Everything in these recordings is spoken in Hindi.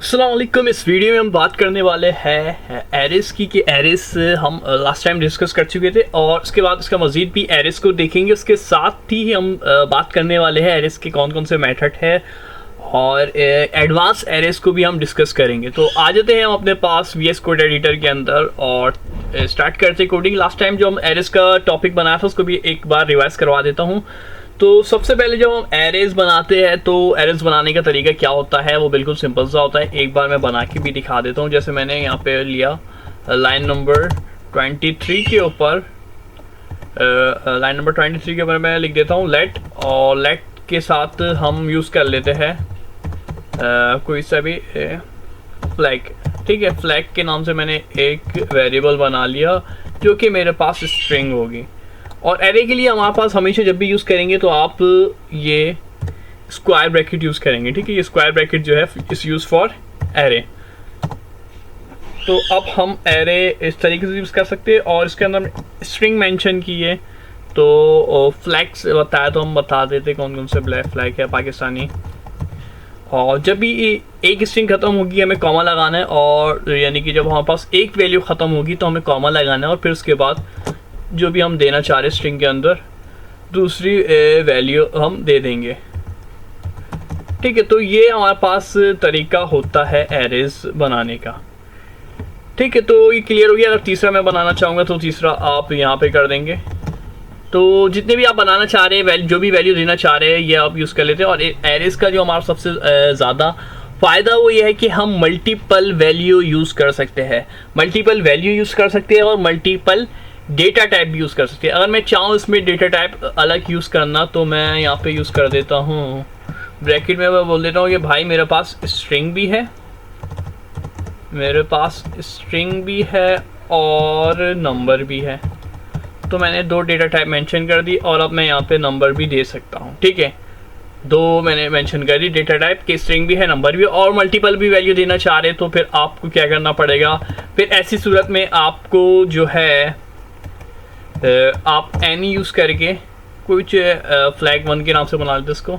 अस्सलाम वालेकुम। इस वीडियो में हम बात करने वाले हैं एरिस की कि एरिस हम लास्ट टाइम डिस्कस कर चुके थे और उसके बाद उसका मज़ीद भी एरिस को देखेंगे। उसके साथ ही हम बात करने वाले हैं एरिस के कौन कौन से मेथड है और एडवांस एरिस को भी हम डिस्कस करेंगे। तो आ जाते हैं हम अपने पास VS कोड एडिटर के अंदर और स्टार्ट करते हैं कोडिंग। लास्ट टाइम जो हम एरिस का टॉपिक बनाया था उसको भी एक बार रिवाइज करवा देता हूँ। तो सबसे पहले जब हम एरेज बनाते हैं तो एरेज बनाने का तरीका क्या होता है, वो बिल्कुल सिंपल सा होता है। एक बार मैं बना के भी दिखा देता हूँ। जैसे मैंने यहाँ पे लिया लाइन नंबर 23 के ऊपर मैं लिख देता हूँ लेट, और लेट के साथ हम यूज़ कर लेते हैं कोई सा भी फ्लैग। ठीक है, फ्लैग के नाम से मैंने एक वेरिएबल बना लिया जो कि मेरे पास स्ट्रिंग होगी। और एरे के लिए हमारे पास हमेशा जब भी यूज़ करेंगे तो आप ये स्क्वायर ब्रैकेट यूज़ करेंगे। ठीक है, ये स्क्वायर ब्रैकेट जो है इस यूज़ फॉर एरे। तो अब हम एरे इस तरीके से यूज़ कर सकते हैं और इसके अंदर स्ट्रिंग मेंशन की है। तो फ्लैग्स बताया तो हम बता देते कौन कौन से ब्लैक फ्लैग है पाकिस्तानी। और जब भी एक स्ट्रिंग ख़त्म होगी हमें कॉमा लगाना है, और यानी कि जब हमारे पास एक वैल्यू ख़त्म होगी तो हमें कॉमा लगाना है और फिर उसके बाद जो भी हम देना चाह रहे स्ट्रिंग के अंदर दूसरी वैल्यू हम दे देंगे। ठीक है, तो ये हमारे पास तरीका होता है एरेज बनाने का। ठीक है, तो ये क्लियर हो गया। अगर तीसरा मैं बनाना चाहूँगा तो तीसरा आप यहाँ पे कर देंगे। तो जितने भी आप बनाना चाह रहे हैं जो भी वैल्यू देना चाह रहे हैं ये आप यूज़ कर लेते हैं। और एरेज का जो हमारा सबसे ज़्यादा फ़ायदा वो ये है कि हम मल्टीपल वैल्यू यूज़ कर सकते हैं, मल्टीपल वैल्यू यूज़ कर सकते हैं और मल्टीपल डेटा टाइप भी यूज़ कर सकते हैं। अगर मैं चाहूँ इसमें डेटा टाइप अलग यूज़ करना तो मैं यहाँ पे यूज़ कर देता हूँ ब्रैकेट में। मैं बोल देता हूँ कि भाई मेरे पास स्ट्रिंग भी है, मेरे पास स्ट्रिंग भी है और नंबर भी है। तो मैंने दो डेटा टाइप मेंशन कर दी और अब मैं यहाँ पे नंबर भी दे सकता हूँ। ठीक है, दो मैंने मेंशन कर दी डेटा टाइप के, स्ट्रिंग भी है नंबर भी, और मल्टीपल भी वैल्यू देना चाह रहे तो फिर आपको क्या करना पड़ेगा। फिर ऐसी सूरत में आपको जो है आप एनी यूज़ करके कुछ फ्लैग 1 के नाम से बना लेते इसको।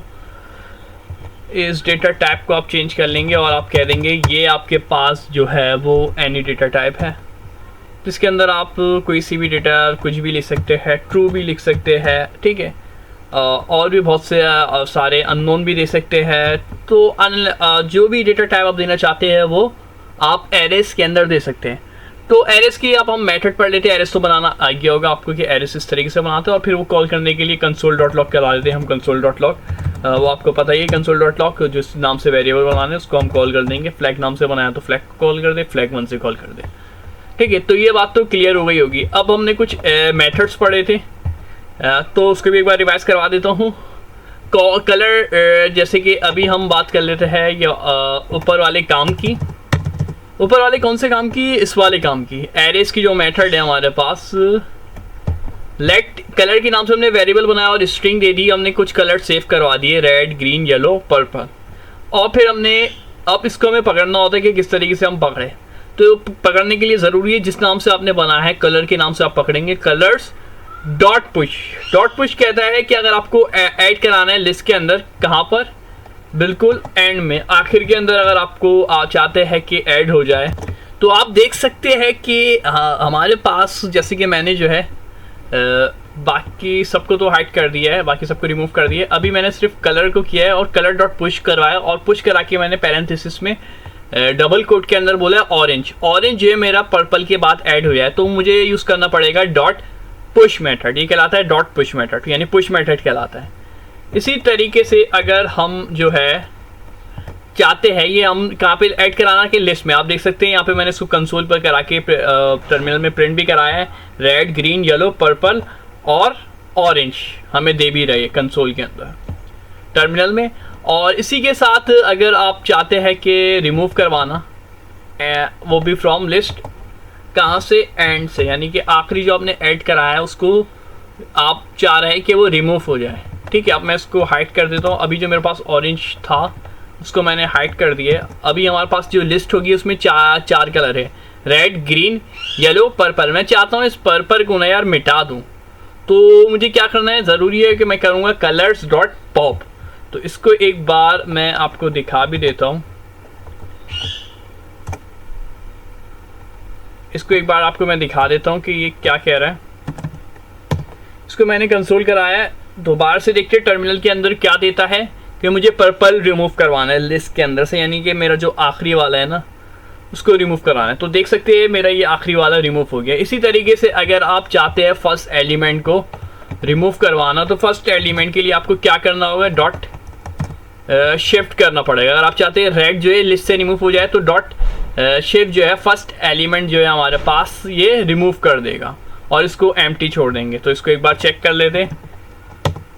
इस डेटा टाइप को आप चेंज कर लेंगे और आप कह देंगे ये आपके पास जो है वो एनी डेटा टाइप है, जिसके अंदर आप कोई सी भी डेटा कुछ भी लिख सकते हैं, ट्रू भी लिख सकते हैं। ठीक है, और भी बहुत से सारे अननोन भी दे सकते हैं। तो जो भी डेटा टाइप आप देना चाहते हैं वो आप एरेस के अंदर दे सकते हैं। तो एरेस की आप हम मेथड पढ़ लेते हैं। एरेस तो बनाना आ गया होगा आपको कि एरेस इस तरीके से बनाते हैं और फिर वो कॉल करने के लिए console.log करा देते हैं हम। console.log वो आपको पता ही है, console.log जिस नाम से वेरिएबल बनाने उसको हम कॉल कर देंगे। फ्लैग नाम से बनाया तो फ्लैग को कॉल कर दे, फ्लैग 1 से कॉल कर दे। ठीक है, तो ये बात तो क्लियर हो गई होगी। अब हमने कुछ मेथड्स पढ़े थे तो उसको भी एक बार रिवाइज करवा देता हूँ। कलर जैसे कि अभी हम बात कर लेते हैं ये ऊपर वाले काम की। ऊपर वाले कौन से काम की? इस वाले काम की। एरेस की जो मेथड है हमारे पास, लेट कलर के नाम से हमने वेरिएबल बनाया और स्ट्रिंग दे दी। हमने कुछ कलर सेव करवा दिए, रेड, ग्रीन, येलो, पर्पल। और फिर हमने अब इसको हमें पकड़ना होता है कि किस तरीके से हम पकड़े। तो पकड़ने के लिए ज़रूरी है जिस नाम से आपने बनाया है कलर के नाम से आप पकड़ेंगे। कलर्स डॉट पुश कहता है कि अगर आपको ऐड कराना है लिस्ट के अंदर, कहाँ पर? बिल्कुल एंड में, आखिर के अंदर अगर आपको चाहते हैं कि ऐड हो जाए। तो आप देख सकते हैं कि हमारे पास जैसे कि मैंने जो है बाकी सबको तो हाइड कर दिया है, बाकी सबको रिमूव कर दिया है। अभी मैंने सिर्फ कलर को किया है और कलर डॉट पुश करवाया और पुश करा के मैंने पैरेंथेसिस में डबल कोट के अंदर बोला ऑरेंज। ऑरेंज जो है मेरा पर्पल के बाद ऐड हो जाए तो मुझे यूज़ करना पड़ेगा डॉट पुश मेथड। ये कहलाता है डॉट पुश मेथड, यानी पुश मेथड कहलाता है। इसी तरीके से अगर हम जो है चाहते हैं ये हम कहाँ पे ऐड कराना के लिस्ट में, आप देख सकते हैं यहाँ पे मैंने इसको कंसोल पर करा के टर्मिनल में प्रिंट भी कराया है। रेड, ग्रीन, येलो, पर्पल और ऑरेंज हमें दे भी रहे कंसोल के अंदर टर्मिनल में। और इसी के साथ अगर आप चाहते हैं कि रिमूव करवाना वो भी फ्रॉम लिस्ट, कहाँ से? एंड से, यानी कि आखिरी जो आपने ऐड कराया है उसको आप चाह रहे हैं कि वो रिमूव हो जाए। ठीक है, अब मैं इसको हाइड कर देता हूँ। अभी जो मेरे पास ऑरेंज था उसको मैंने हाइड कर दिया। अभी हमारे पास जो लिस्ट होगी उसमें चार कलर है, रेड, ग्रीन, येलो, पर्पल। मैं चाहता हूँ इस पर्पल को ना यार मिटा दूँ, तो मुझे क्या करना है? ज़रूरी है कि मैं करूँगा कलर्स डॉट पॉप। तो इसको एक बार मैं आपको दिखा भी देता हूँ। इसको एक बार आपको मैं दिखा देता हूँ कि ये क्या कह रहा है। इसको मैंने कंसोल कराया है, दोबारा से देखते टर्मिनल के अंदर क्या देता है कि मुझे पर्पल रिमूव करवाना है लिस्ट के अंदर से, यानी कि मेरा जो आखिरी वाला है ना उसको रिमूव कराना है। तो देख सकते हैं मेरा ये आखिरी वाला रिमूव हो गया। इसी तरीके से अगर आप चाहते हैं फर्स्ट एलिमेंट को रिमूव करवाना, तो फर्स्ट एलिमेंट के लिए आपको क्या करना होगा, डॉट शिफ्ट करना पड़ेगा। अगर आप चाहते हैं रेड जो है लिस्ट से रिमूव हो जाए तो डॉट शिफ्ट जो है फर्स्ट एलिमेंट जो है हमारे पास ये रिमूव कर देगा और इसको एम्प्टी छोड़ देंगे। तो इसको एक बार चेक कर लेते हैं।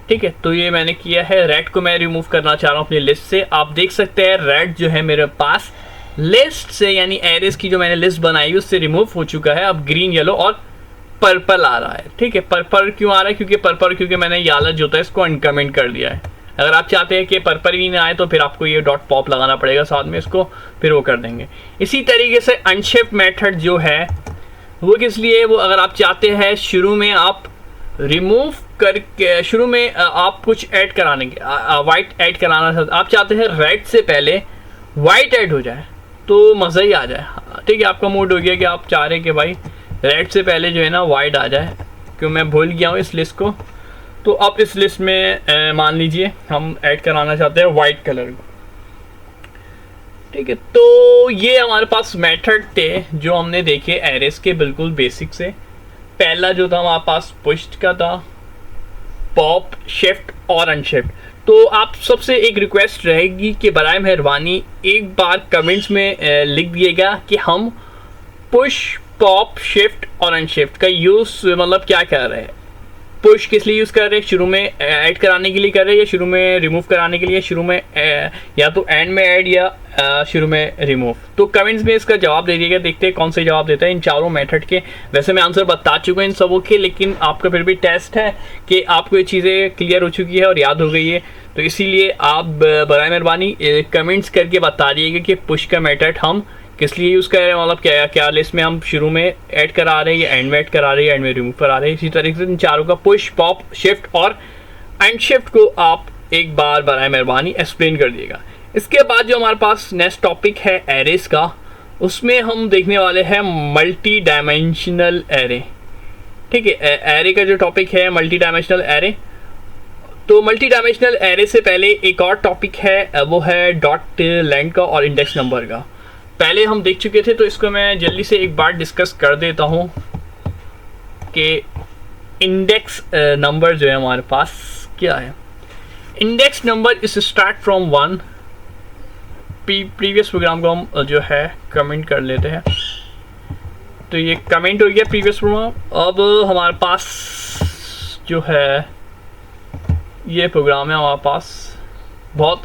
ठीक है, तो ये मैंने किया है। रेड को मैं रिमूव करना चाह रहा हूँ अपनी लिस्ट से। आप देख सकते हैं रेड जो है मेरे पास लिस्ट से, यानी एरेस की जो मैंने लिस्ट बनाई उससे रिमूव हो चुका है। अब ग्रीन, येलो और पर्पल आ रहा है। ठीक है, पर्पल क्यों आ रहा है, क्योंकि मैंने याला जो था इसको अनकमेंट कर दिया है। अगर आप चाहते हैं कि पर्पल भी ना आए तो फिर आपको ये डॉट पॉप लगाना पड़ेगा साथ में, इसको फिर वो कर देंगे। इसी तरीके से अनशिफ्ट मेथड जो है वो किस लिए, वो अगर आप चाहते हैं शुरू में आप रिमूव करके शुरू में आप कुछ ऐड कराने के वाइट ऐड कराना, आप चाहते हैं रेड से पहले वाइट ऐड हो जाए तो मज़ा ही आ जाए। ठीक है, आपका मूड हो गया कि आप चाह रहे हैं कि भाई रेड से पहले जो है ना वाइट आ जाए, क्यों मैं भूल गया हूँ इस लिस्ट को। तो अब इस लिस्ट में मान लीजिए हम ऐड कराना चाहते हैं वाइट कलर को। ठीक है, तो ये हमारे पास मेथड थे जो हमने देखे एरेस के बिल्कुल बेसिक से। पहला जो था हमारे पास पुश का था, पॉप, शिफ्ट और अनशिफ्ट। तो आप सबसे एक रिक्वेस्ट रहेगी कि बराए मेहरबानी एक बार कमेंट्स में लिख दिएगा कि हम पुश, पॉप, शिफ्ट और अनशिफ्ट का यूज़ मतलब क्या कर रहे हैं। पुश किस लिए यूज़ कर रहे हैं, शुरू में ऐड कराने के लिए कर रहे हैं या शुरू में रिमूव कराने के लिए, शुरू में या तो एंड में ऐड या शुरू में रिमूव। तो कमेंट्स में इसका जवाब दे दीजिएगा, देखते हैं कौन से जवाब देता है इन चारों मेथड के। वैसे मैं आंसर बता चुका हूँ इन सबों के, लेकिन आपका फिर भी टेस्ट है कि आपको ये चीज़ें क्लियर हो चुकी है और याद हो गई है। तो इसीलिए आप बराए मेहरबानी कमेंट्स करके बता दीजिएगा कि पुश का मेथड हम किस लिए यूज़ कर रहे हैं, मतलब क्या क्या लिस्ट में हम शुरू में ऐड करा रहे हैं या एंड में ऐड करा रहे हैं, एंड में रिमूव करा रहे हैं। इसी तरीके से इन चारों का पुश, पॉप, शिफ्ट और अनशिफ्ट को आप एक बार बराए मेहरबानी एक्सप्लेन कर दिएगा। इसके बाद जो हमारे पास नेक्स्ट टॉपिक है एरेस का, उसमें हम देखने वाले हैं मल्टी डायमेंशनल एरे। ठीक है, एरे का जो टॉपिक है मल्टी डायमेंशनल एरे। तो मल्टी डायमेंशनल एरे से पहले एक और टॉपिक है, वो है डॉट लेंथ का और इंडेक्स नंबर का। पहले हम देख चुके थे, तो इसको मैं जल्दी से एक बार डिस्कस कर देता हूँ कि इंडेक्स नंबर जो है हमारे पास क्या है। Index number is start from 1। Previous programme को हम जो है कमेंट कर लेते हैं। तो ये कमेंट हो गया प्रीवियस प्रोग्राम। अब हमारे पास जो है ये प्रोग्राम है हमारे पास, बहुत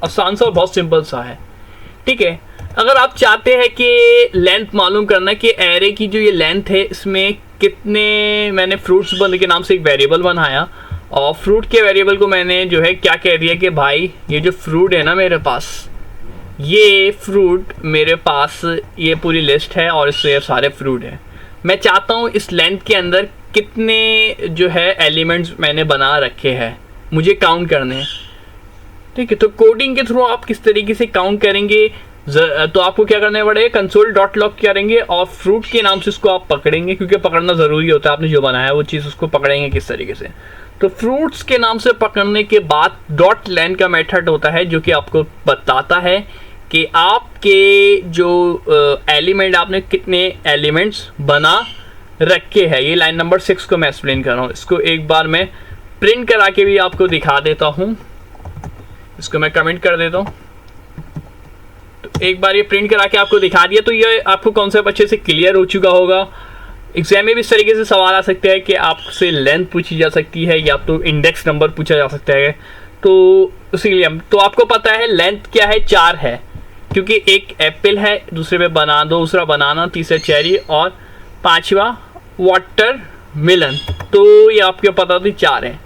आसान सा और बहुत सिंपल सा है। ठीक है, अगर आप चाहते हैं कि लेंथ मालूम करना कि एरे की जो ये लेंथ है इसमें कितने, मैंने फ्रूट्स बंद के नाम से एक वेरिएबल बनाया और फ्रूट के वेरिएबल को मैंने जो है क्या कह दिया कि भाई ये जो फ्रूट है ना मेरे पास, ये फ्रूट मेरे पास ये पूरी लिस्ट है और इससे सारे फ्रूट हैं। मैं चाहता हूँ इस लेंथ के अंदर कितने जो है एलिमेंट्स मैंने बना रखे हैं, मुझे काउंट करने हैं। ठीक है, तो कोडिंग के थ्रू आप किस तरीके से काउंट करेंगे, तो आपको क्या करना पड़ेगा, कंसोल डॉट लॉग करेंगे और फ्रूट के नाम से उसको आप पकड़ेंगे, क्योंकि पकड़ना ज़रूरी होता है, आपने जो बनाया है वो चीज़ उसको पकड़ेंगे किस तरीके से। तो फ्रूट्स के नाम से पकड़ने के बाद डॉट लेंथ का मेथड होता है जो कि आपको बताता है कि आपके जो एलिमेंट, आपने कितने एलिमेंट्स बना रखे हैं। ये लाइन नंबर 6 को मैं एक्सप्लेन कर रहा हूँ। इसको एक बार मैं प्रिंट करा के भी आपको दिखा देता हूँ। इसको मैं कमेंट कर देता हूँ। एक बार ये प्रिंट करा के आपको दिखा दिया, तो ये आपको कॉन्सेप्ट अच्छे से क्लियर हो चुका होगा। एग्जाम में भी इस तरीके से सवाल आ सकते हैं कि आपसे लेंथ पूछी जा सकती है या तो इंडेक्स नंबर पूछा जा सकता है। तो इसीलिए तो आपको पता है लेंथ क्या है, 4 है, क्योंकि एक एप्पल है, दूसरे पे बनाना, दूसरा बनाना, तीसरा चेरी और 5वां वाटरमेलन। तो ये आपको पता थी 4 है।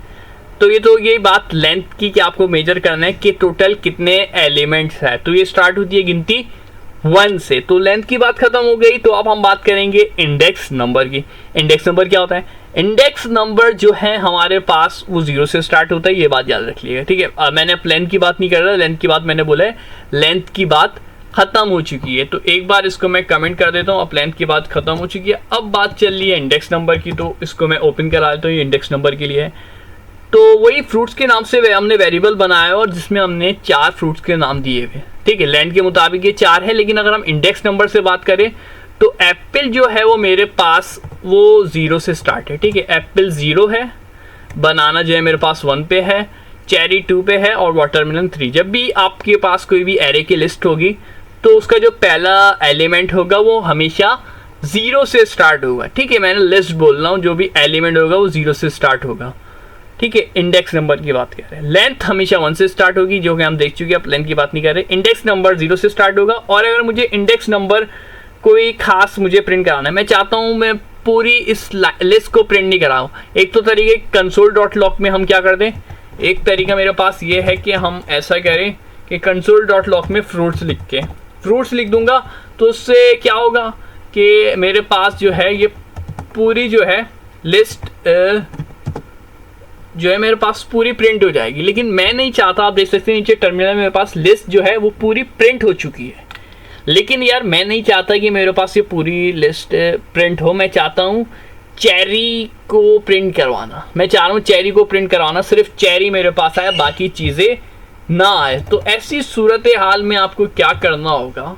तो ये तो यही बात लेंथ की कि आपको मेजर करना है कि टोटल कितने एलिमेंट्स है। तो ये स्टार्ट होती है गिनती 1 से। तो लेंथ की बात खत्म हो गई, तो अब हम बात करेंगे इंडेक्स नंबर की। इंडेक्स नंबर क्या होता है? इंडेक्स नंबर जो है हमारे पास वो 0 से स्टार्ट होता है, ये बात याद रख लीजिएगा। ठीक है, मैंने लेंथ की बात नहीं कर रहा, लेंथ की बात मैंने बोला है, लेंथ की बात ख़त्म हो चुकी है। तो एक बार इसको मैं कमेंट कर देता हूँ, अब लेंथ की बात ख़त्म हो चुकी है। अब बात चल रही है इंडेक्स नंबर की, तो इसको मैं ओपन करा देता हूँ। ये इंडेक्स नंबर के लिए है। तो वही फ्रूट्स के नाम से हमने वेरिएबल बनाया और जिसमें हमने 4 फ्रूट्स के नाम दिए हुए, ठीक है। लेंथ के मुताबिक ये 4 है, लेकिन अगर हम इंडेक्स नंबर से बात करें तो एप्पल जो है वो मेरे पास वो 0 से स्टार्ट है, ठीक है। एप्पल 0 है, बनाना जो है मेरे पास 1 पे है, चेरी 2 पे है और वाटरमेलन 3। जब भी आपके पास कोई भी एरे की लिस्ट होगी तो उसका जो पहला एलिमेंट होगा वो हमेशा 0 से स्टार्ट होगा, ठीक है। मैंने लिस्ट बोल रहा हूँ, जो भी एलिमेंट होगा वो 0 से स्टार्ट होगा, ठीक है। इंडेक्स नंबर की बात कर रहे हैं। लेंथ हमेशा 1 से स्टार्ट होगी, जो कि हम देख चुके हैं, अब लेंथ की बात नहीं कर रहे। इंडेक्स नंबर 0 से स्टार्ट होगा। और अगर मुझे इंडेक्स नंबर कोई खास मुझे प्रिंट कराना है, मैं चाहता हूँ मैं पूरी इस लिस्ट को प्रिंट नहीं कराऊँ, एक तो तरीके console.log में हम क्या कर दें, एक तरीका मेरे पास ये है कि हम ऐसा करें कि console.log में फ्रूट्स लिख दूंगा। तो उससे क्या होगा कि मेरे पास जो है ये पूरी जो है लिस्ट जो है मेरे पास पूरी प्रिंट हो जाएगी। लेकिन मैं नहीं चाहता, आप देख सकते हैं नीचे टर्मिनल में मेरे पास लिस्ट जो है वो पूरी प्रिंट हो चुकी है। लेकिन यार मैं नहीं चाहता कि मेरे पास ये पूरी लिस्ट प्रिंट हो, मैं चाहता हूँ चेरी को प्रिंट करवाना। मैं चाह रहा हूँ चेरी को प्रिंट करवाना, सिर्फ चेरी मेरे पास आए, बाकी चीज़ें ना आए। तो ऐसी सूरत हाल में आपको क्या करना होगा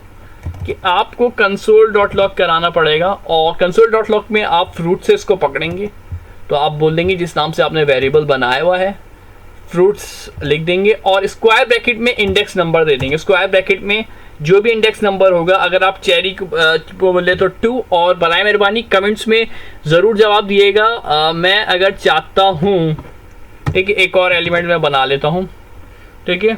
कि आपको console.log कराना पड़ेगा। और console.log में आप फ्रूट से इसको पकड़ेंगे, तो आप बोल देंगे जिस नाम से आपने वेरिएबल बनाया हुआ है फ्रूट्स लिख देंगे और स्क्वायर ब्रैकेट में इंडेक्स नंबर दे देंगे। स्क्वायर ब्रैकेट में जो भी इंडेक्स नंबर होगा, अगर आप चेरी को बोले तो 2, और बनाए मेहरबानी कमेंट्स में ज़रूर जवाब दिएगा। मैं अगर चाहता हूँ, ठीक है, एक और एलिमेंट मैं बना लेता हूँ, ठीक है,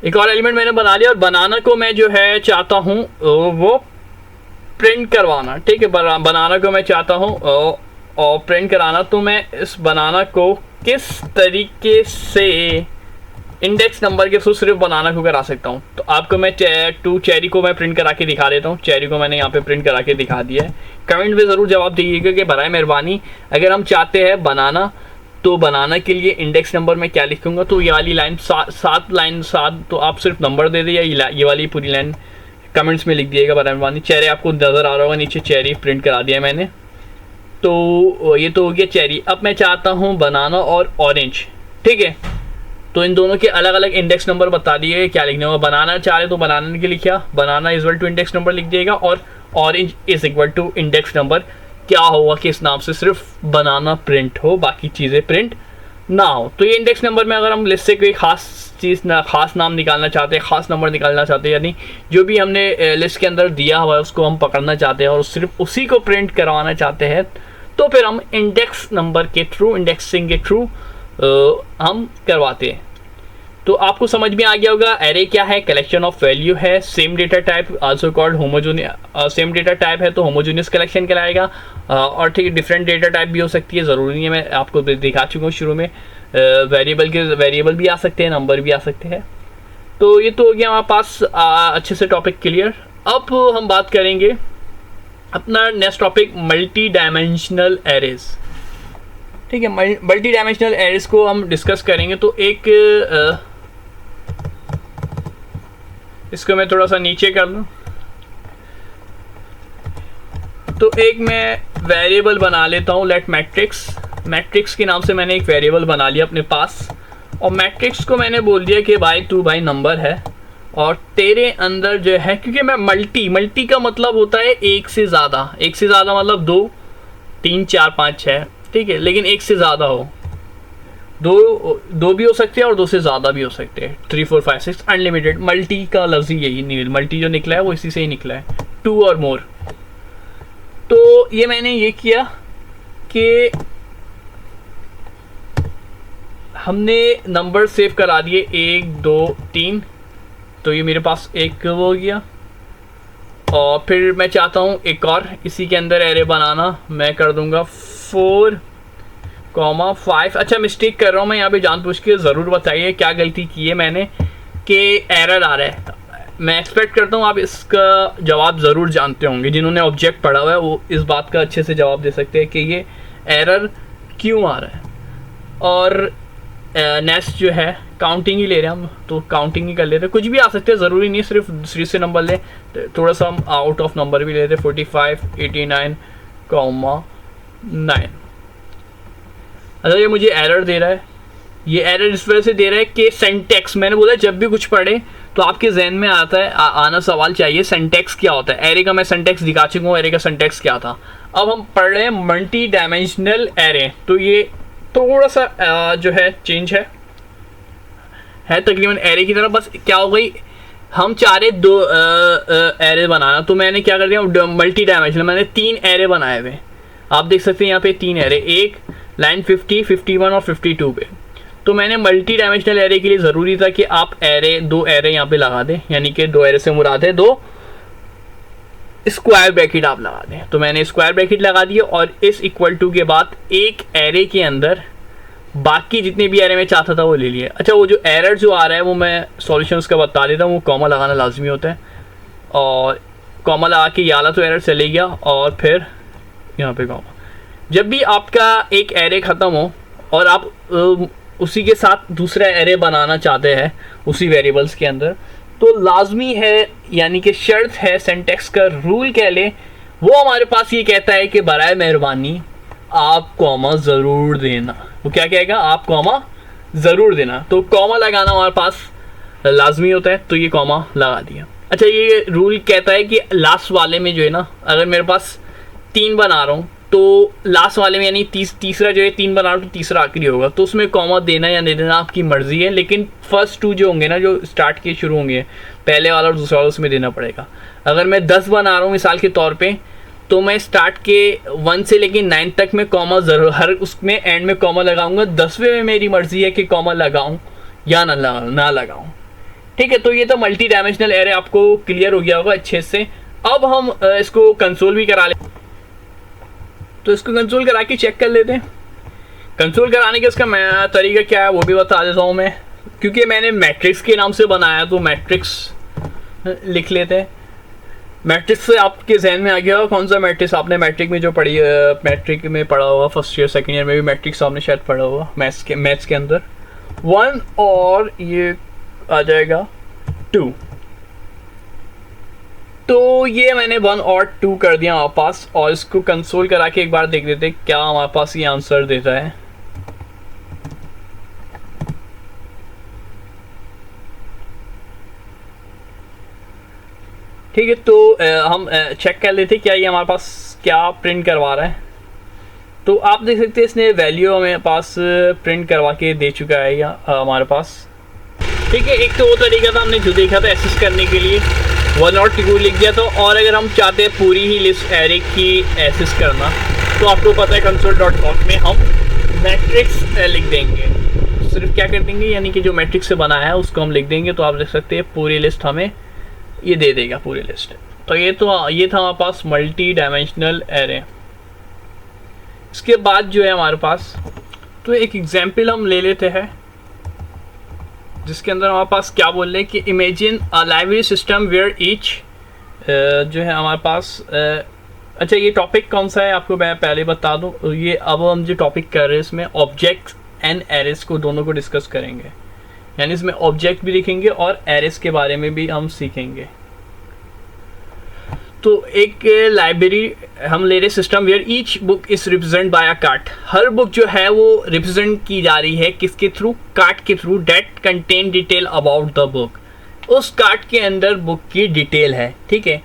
एक और एलिमेंट मैंने बना लिया। और बनाना को मैं जो है चाहता हूँ वो प्रिंट करवाना, ठीक है। बनाना को मैं चाहता हूँ और प्रिंट कराना। तो मैं इस बनाना को किस तरीके से इंडेक्स नंबर के थ्रू सिर्फ बनाना को करा सकता हूँ, तो आपको मैं चेरी को मैं प्रिंट करा के दिखा देता हूँ। चेरी को मैंने यहाँ पे प्रिंट करा के दिखा दिया है। कमेंट में ज़रूर जवाब दीजिएगा कि बराए मेहरबानी अगर हम चाहते हैं बनाना, तो बनाना के लिए इंडेक्स नंबर में क्या लिखूँगा। तो ये वाली लाइन 7, तो आप सिर्फ नंबर दे दिए, ये वाली पूरी लाइन कमेंट्स में लिख दिएगा बराए मेहरबानी। चेरी आपको नज़र आ रहा होगा नीचे, चेरी प्रिंट करा दिया मैंने। तो ये तो हो गया चेरी। अब मैं चाहता हूँ बनाना और ऑरेंज, ठीक है। तो इन दोनों के अलग अलग इंडेक्स नंबर बता दिए क्या लिखने होगा। बनाना चाह रहे तो बनाना के लिखा, banana is equal to index number लिख दिएगा, और orange is equal to index number. क्या होगा कि इस नाम से सिर्फ बनाना प्रिंट हो, बाकी चीज़ें प्रिंट ना हो। तो ये इंडेक्स नंबर में अगर हम लिस्ट से कोई खास चीज़ ना, खास नाम निकालना चाहते हैं, खास नंबर निकालना चाहते हैं, यानी जो भी हमने लिस्ट के अंदर दिया हुआ है उसको हम पकड़ना चाहते हैं और सिर्फ उसी को प्रिंट करवाना चाहते हैं, तो फिर हम इंडेक्स नंबर के थ्रू, इंडेक्सिंग के थ्रू हम करवाते हैं। तो आपको समझ में आ गया होगा एरे क्या है, कलेक्शन ऑफ वैल्यू है, same data type also called homogeneous. Same data type है तो होमोजेनियस कलेक्शन कहलाएगा। और ठीक है, डिफरेंट डेटा टाइप भी हो सकती है, ज़रूरी नहीं है, मैं आपको दिखा चुका हूँ शुरू में। वेरिएबल भी आ सकते हैं, नंबर भी आ सकते हैं। तो ये तो हो गया हमारे पास अच्छे से टॉपिक क्लियर। अब हम बात करेंगे अपना next topic, multi dimensional arrays, ठीक है। मल्टी डायमेंशनल एरेज को हम डिस्कस करेंगे। तो एक इसको मैं थोड़ा सा नीचे कर लूँ, तो एक मैं वेरिएबल बना लेता हूँ, लेट मैट्रिक्स के नाम से मैंने एक वेरिएबल बना लिया अपने पास। और मैट्रिक्स को मैंने बोल दिया कि भाई तू भाई नंबर है और तेरे अंदर जो है, क्योंकि मैं मल्टी का मतलब होता है एक से ज़्यादा मतलब 2, 3, 4, 5, 6, ठीक है। लेकिन एक से ज़्यादा हो, दो भी हो सकते हैं और 2 से ज़्यादा भी हो सकते हैं, 3, 4, 5, 6 अनलिमिटेड। मल्टी का लफ्ज़ ही यही नहीं, मल्टी जो निकला है वो इसी से ही निकला है, 2 और मोर। तो ये मैंने ये किया कि हमने नंबर सेव करा दिए 1, 2, 3, तो ये मेरे पास एक वो हो गया। और फिर मैं चाहता हूँ एक और इसी के अंदर एरे बनाना, मैं कर दूंगा 4, 5। अच्छा मिस्टेक कर रहा हूँ मैं यहाँ पे, जानबूझ के ज़रूर बताइए क्या गलती की है मैंने कि एरर आ रहा है। मैं एक्सपेक्ट करता हूँ आप इसका जवाब ज़रूर जानते होंगे, जिन्होंने ऑब्जेक्ट पढ़ा हुआ है वो इस बात का अच्छे से जवाब दे सकते हैं कि ये एरर क्यों आ रहा है। और नेक्स्ट जो है काउंटिंग ही ले रहे हैं हम, तो काउंटिंग ही कर लेते हैं, कुछ भी आ सकते हैं, ज़रूरी नहीं सिर्फ 3 से नंबर ले, थोड़ा सा हम आउट ऑफ नंबर भी लेते हैं, 45, 89,9। अच्छा ये मुझे एरर दे रहा है, ये एरर इस वजह से दे रहा है कि सिंटैक्स, मैंने बोला जब भी कुछ पढ़े तो आपके जहन में आता है आना सवाल चाहिए सिंटैक्स क्या होता है। एरे का मैं सिंटैक्स दिखा चुका हूँ, एरे का सिंटैक्स क्या था। अब हम पढ़ रहे हैं मल्टी डायमेंशनल एरे, तो ये थोड़ा सा जो है चेंज है तकरीबन एरे की तरह, बस क्या हो गई, हम चाह रहे 2 एरे बनाना, तो मैंने क्या कर दिया मल्टी डायमेंशनल, मैंने 3 एरे बनाए हुए, आप देख सकते हैं यहाँ पे 3 एरे, एक लाइन 50, 51 और 52 पे। तो मैंने मल्टी डायमेंशनल एरे के लिए ज़रूरी था कि आप 2 एरे यहाँ पे लगा दें, यानी कि 2 एरे से मुराद है 2 स्क्वायर ब्रैकेट आप लगा दें। तो मैंने स्क्वायर ब्रैकेट लगा दिए और इस इक्वल टू के बाद एक एरे के अंदर बाकी जितने भी एरे में चाहता था वो ले लिए। अच्छा वो जो एरर जो आ रहा है वो मैं सॉल्यूशन उसका बता देता हूँ, वो कॉमा लगाना लाजमी होता है, और कॉमा लगा के याला तो एरर चले गया और फिर यहाँ पे कॉमा। जब भी आपका एक एरे ख़त्म हो और आप उसी के साथ दूसरा एरे बनाना चाहते हैं उसी वेरिएबल्स के अंदर, तो लाजमी है, यानी कि शर्त है, सिंटैक्स का रूल कह ले, वो हमारे पास ये कहता है कि बराए मेहरबानी आप कॉमा ज़रूर देना। वो क्या कहेगा, आप कॉमा ज़रूर देना, तो कॉमा लगाना हमारे पास लाजमी होता है, तो ये कॉमा लगा दिया। अच्छा ये रूल कहता है कि लास्ट वाले में जो है ना, अगर मेरे पास 3 बना रहा हूँ तो लास्ट वाले में यानी तीसरा जो है 3 बना रहा हूँ तो तीसरा आखिरी होगा, तो उसमें कॉमा देना या नहीं देना आपकी मर्ज़ी है, लेकिन फर्स्ट 2 जो होंगे ना, जो स्टार्ट के शुरू होंगे, पहले वाला और दूसरा वाला, उसमें देना पड़ेगा। अगर मैं 10 बना रहा हूँ मिसाल के तौर पे, तो मैं स्टार्ट के 1 से लेकर 9 तक में कॉमा ज़रूर, हर उसमें एंड में कॉमा लगाऊंगा। 10वें में मेरी मर्ज़ी है कि कॉमा लगाऊं या ना लगाऊं। ठीक है, तो ये तो मल्टी डायमेंशनल एरे आपको क्लियर हो गया होगा अच्छे से। अब हम इसको कंसोल भी करा लें, तो इसको कंसोल करा के चेक कर लेते हैं। कंसोल कराने का इसका मैं तरीका क्या है वो भी बता देता हूँ मैं, क्योंकि मैंने मैट्रिक्स के नाम से बनाया तो मैट्रिक्स लिख लेते हैं। मैट्रिक्स से आपके जहन में आ गया होगा कौन सा मैट्रिक्स आपने मैट्रिक में जो पढ़ी, मैट्रिक में पढ़ा होगा, फर्स्ट ईयर सेकंड ईयर में भी मैट्रिक्स आपने शायद पढ़ा होगा मैथ्स के अंदर 1 और ये आ जाएगा 2। तो ये मैंने 1 और 2 कर दिया हमारे पास, और इसको कंसोल करा के एक बार देख लेते क्या हमारे पास ये आंसर देता है। ठीक है, तो हम चेक कर लेते क्या ये हमारे पास क्या प्रिंट करवा रहा है। तो आप देख सकते हैं इसने वैल्यू हमें पास प्रिंट करवा के दे चुका है या हमारे पास। ठीक है, एक तो वो तरीका था हमने जो देखा था एक्सेस करने के लिए 1 और 2 लिख दिया, तो और अगर हम चाहते हैं पूरी ही लिस्ट एरे की एक्सेस करना, तो आपको पता है console.doc में हम मैट्रिक्स लिख देंगे, सिर्फ क्या कर देंगे, यानी कि जो मैट्रिक्स से बना है उसको हम लिख देंगे, तो आप देख सकते हैं पूरी लिस्ट हमें ये दे देगा पूरी लिस्ट। तो ये था हमारे पास मल्टी डायमेंशनल एरे। इसके बाद जो है हमारे पास, तो एक एग्जाम्पल हम ले लेते हैं जिसके अंदर हमारे पास क्या बोल रहे हैं कि imagine a library system where each जो है हमारे पास अच्छा ये टॉपिक कौन सा है आपको मैं पहले बता दूं। ये अब हम जो टॉपिक कर रहे हैं इसमें ऑब्जेक्ट्स एंड एरेस को दोनों को डिस्कस करेंगे, यानी इसमें ऑब्जेक्ट भी लिखेंगे और एरेस के बारे में भी हम सीखेंगे। तो एक लाइब्रेरी हम ले रहे system where each book is represent by a card. हर बुक जो है वो रिप्रेजेंट की जा रही है किसके थ्रू, कार्ट के through, that contain detail about the book. उस कार्ट के अंदर बुक की डिटेल है। ठीक है,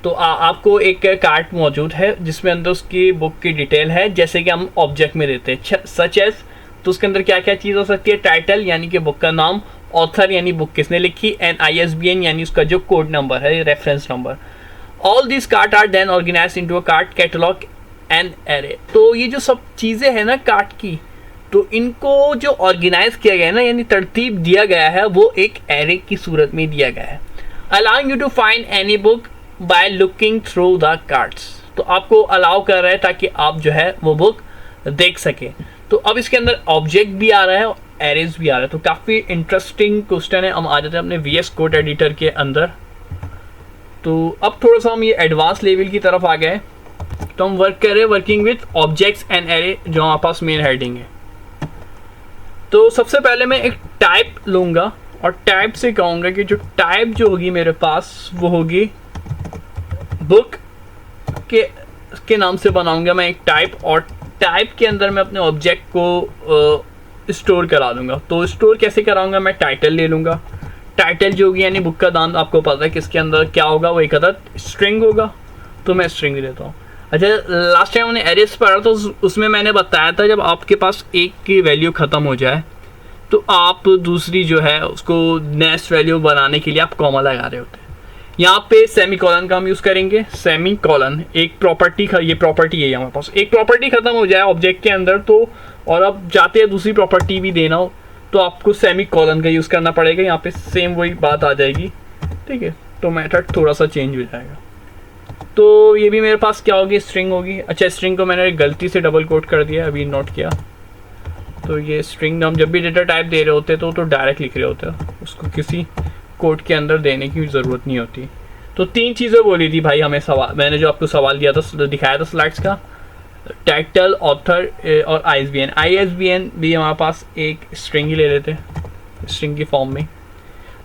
तो आपको एक कार्ट मौजूद है जिसमें अंदर उसकी बुक की डिटेल है, जैसे कि हम ऑब्जेक्ट में देते हैं सच एज, तो उसके अंदर क्या क्या चीज़ हो सकती है, टाइटल यानी कि बुक का नाम, ऑथर यानी बुक किसने लिखी, एंड ISBN यानी उसका जो कोड नंबर है, reference number. All this card are then organise into a card catalogue and array. तो ये जो सब चीज़ें हैं ना कार्ट की, तो इनको जो ऑर्गेनाइज किया गया है ना, यानी तरतीब दिया गया है, वो एक एरे की सूरत में दिया गया है। Allowing you to find any book by looking through the cards. तो आपको अलाउ कर रहा है ताकि आप जो है वो बुक देख सके। तो अब इसके अंदर ऑब्जेक्ट भी आ रहा है और एरेज भी आ रहा है। तो काफ़ी इंटरेस्टिंग क्वेश्चन है। हम आ जाते हैं अपने VS कोड एडिटर के अंदर। तो अब थोड़ा सा हम ये एडवांस लेवल की तरफ आ गए, तो हम वर्क कर रहे हैं working with objects and array, जो हमारे पास मेन हेडिंग है। तो सबसे पहले मैं एक टाइप लूँगा और टाइप से कहूँगा कि जो टाइप जो होगी मेरे पास वो होगी बुक के नाम से बनाऊँगा मैं एक टाइप, और टाइप के अंदर मैं अपने ऑब्जेक्ट को स्टोर करा दूँगा। तो स्टोर कैसे कराऊँगा, मैं टाइटल ले लूँगा। टाइटल जो होगी यानी बुक का नाम, आपको पता है किसके अंदर क्या होगा, वो एक अदद स्ट्रिंग होगा, तो मैं स्ट्रिंग देता हूँ। अच्छा, लास्ट टाइम हमने एरेस पढ़ा तो उसमें मैंने बताया था जब आपके पास एक की वैल्यू ख़त्म हो जाए तो आप दूसरी जो है उसको नेक्स्ट वैल्यू बनाने के लिए आप कॉमा लगा रहे होते हैं। यहाँ पे सेमी कॉलन का हम यूज़ करेंगे। सेमी कॉलन एक प्रॉपर्टी ये प्रॉपर्टी है हमारे पास, एक प्रॉपर्टी ख़त्म हो जाए ऑब्जेक्ट के अंदर तो, और अब जाते हैं दूसरी प्रॉपर्टी भी देना हो तो आपको सेमी कॉलन का यूज़ करना पड़ेगा। यहाँ पे सेम वही बात आ जाएगी, ठीक है। तो मेथड थोड़ा सा चेंज हो जाएगा। तो ये भी मेरे पास क्या होगी, स्ट्रिंग होगी। अच्छा, स्ट्रिंग को मैंने गलती से डबल कोट कर दिया, अभी नोट किया। तो ये स्ट्रिंग हम जब भी डेटा टाइप दे रहे होते तो डायरेक्ट लिख रहे होते हैं, उसको किसी कोड के अंदर देने की ज़रूरत नहीं होती। तो 3 चीज़ें बोली थी भाई हमें, सवाल मैंने जो आपको सवाल दिया था, दिखाया था स्लाइड्स का, टाइटल, ऑथर और ISBN। ISBN भी हमारे पास एक स्ट्रिंग ही ले लेते हैं स्ट्रिंग की फॉर्म में।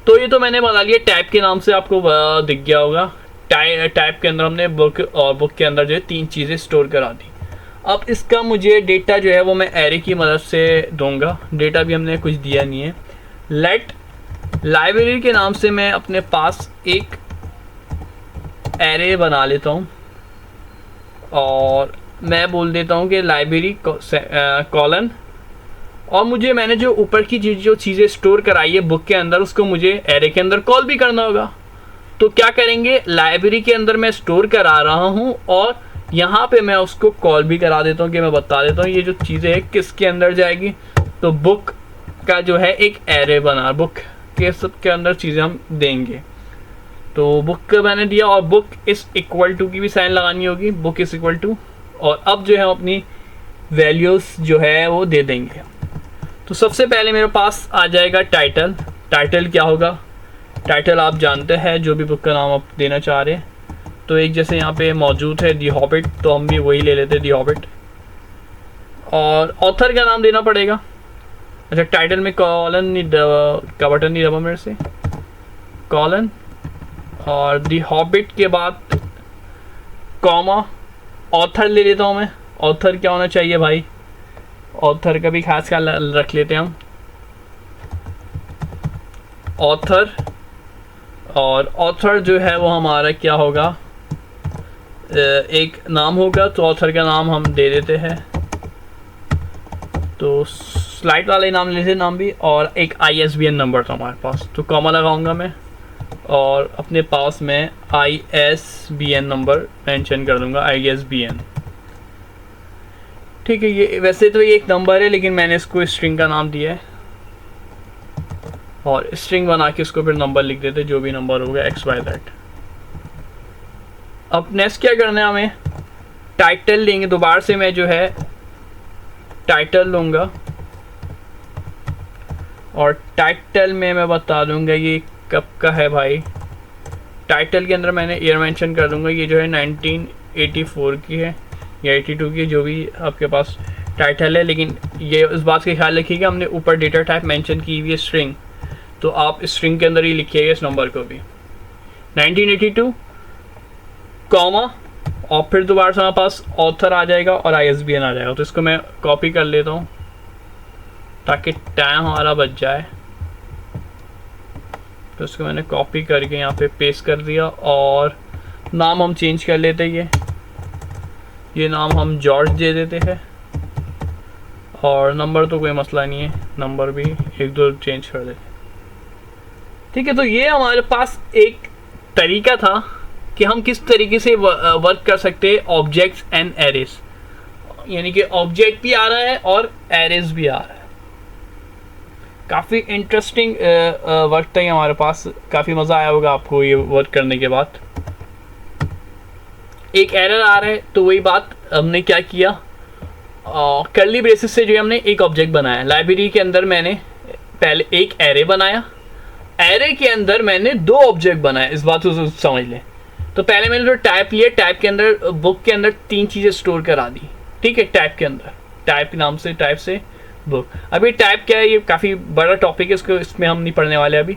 तो ये तो मैंने बना लिया, टाइप के नाम से आपको दिख गया होगा। टाइप के अंदर हमने बुक, और बुक के अंदर जो है 3 चीज़ें स्टोर करा दी। अब इसका मुझे डेटा जो है वो मैं एरे की मदद से दूंगा। डेटा भी हमने कुछ दिया नहीं है। लेट लाइब्रेरी के नाम से मैं अपने पास एक एरे बना लेता हूँ और मैं बोल देता हूँ कि लाइब्रेरी कॉलन, और मुझे मैंने जो ऊपर की जो चीज़ें स्टोर कराई है बुक के अंदर उसको मुझे एरे के अंदर कॉल भी करना होगा। तो क्या करेंगे, लाइब्रेरी के अंदर मैं स्टोर करा रहा हूँ और यहाँ पे मैं उसको कॉल भी करा देता हूँ कि मैं बता देता हूँ ये जो चीज़ें हैं किसके अंदर जाएगी। तो बुक का जो है एक एरे बना, बुक के सब के अंदर चीज़ें हम देंगे। तो बुक का मैंने दिया, और बुक इस इक्वल टू की भी साइन लगानी होगी, बुक इस इक्वल टू। और अब जो है हम अपनी वैल्यूज़ जो है वो दे देंगे। तो सबसे पहले मेरे पास आ जाएगा टाइटल। टाइटल क्या होगा, टाइटल आप जानते हैं जो भी बुक का नाम आप देना चाह रहे हैं। तो एक जैसे यहाँ पे मौजूद है दी हॉबिट, तो हम भी वही ले लेते हैं दी हॉबिट। और ऑथर का नाम देना पड़ेगा। अच्छा, टाइटल में कॉलन नहीं का बटन नहीं दबा मेरे से, कॉलन, और दी हॉबिट के बाद कॉमा, ऑथर ले लेता हूँ मैं। ऑथर क्या होना चाहिए भाई, ऑथर का भी खास ख्याल रख लेते हैं हम, ऑथर। और ऑथर जो है वो हमारा क्या होगा, एक नाम होगा, तो ऑथर का नाम हम दे देते हैं। तो स्लाइड वाले नाम लेते नाम भी, और एक ISBN नंबर था हमारे पास, तो कॉमा लगाऊंगा मैं और अपने पास में ISBN नंबर मेंशन कर दूंगा, ISBN। ठीक है, ये वैसे तो ये एक नंबर है लेकिन मैंने इसको स्ट्रिंग का नाम दिया है, और स्ट्रिंग बना के इसको फिर नंबर लिख देते, जो भी नंबर होगा XYZ। अब नेक्स्ट क्या करना है हमें, टाइटल लेंगे। दोबारा से मैं जो है टाइटल लूँगा, और टाइटल में मैं बता दूंगा ये कब का है भाई। टाइटल के अंदर मैंने ईयर मेंशन कर दूंगा, ये जो है 1984 की है या 82 की, जो भी आपके पास टाइटल है। लेकिन ये इस बात का ख्याल रखिएगा हमने ऊपर डेटा टाइप मेंशन की हुई है स्ट्रिंग, तो आप स्ट्रिंग के अंदर ही लिखिएगा इस नंबर को भी, 1982 कॉमा, और फिर दोबारा से हमारे पास ऑथर आ जाएगा और ISBN आ जाएगा। तो इसको मैं कॉपी कर लेता हूँ ताकि टाइम हमारा बच जाए। तो इसको मैंने कॉपी करके यहाँ पे पेस्ट कर दिया, और नाम हम चेंज कर लेते हैं, ये नाम हम जॉर्ज दे देते हैं। और नंबर तो कोई मसला नहीं है, नंबर भी 1-2 चेंज कर देते। ठीक है, तो ये हमारे पास एक तरीका था कि हम किस तरीके से वर्क कर सकते हैं ऑब्जेक्ट्स एंड एरेज, यानी कि ऑब्जेक्ट भी आ रहा है और एरेज भी आ रहा है। काफ़ी इंटरेस्टिंग वर्क था ये हमारे पास, काफ़ी मज़ा आया होगा आपको ये वर्क करने के बाद। एक एरर आ रहा है, तो वही बात हमने क्या किया, कर्ली ब्रेसेस से जो है हमने एक ऑब्जेक्ट बनाया। लाइब्रेरी के अंदर मैंने पहले एक एरे बनाया, एरे के अंदर मैंने 2 ऑब्जेक्ट बनाए, इस बात को समझ लें। तो पहले मैंने जो टाइप लिया, टाइप के अंदर बुक के अंदर 3 चीज़ें स्टोर करा दी, ठीक है। टाइप के अंदर, टाइप नाम से, टाइप से बुक। अभी टाइप क्या है, ये काफ़ी बड़ा टॉपिक है, इसको इसमें हम नहीं पढ़ने वाले अभी,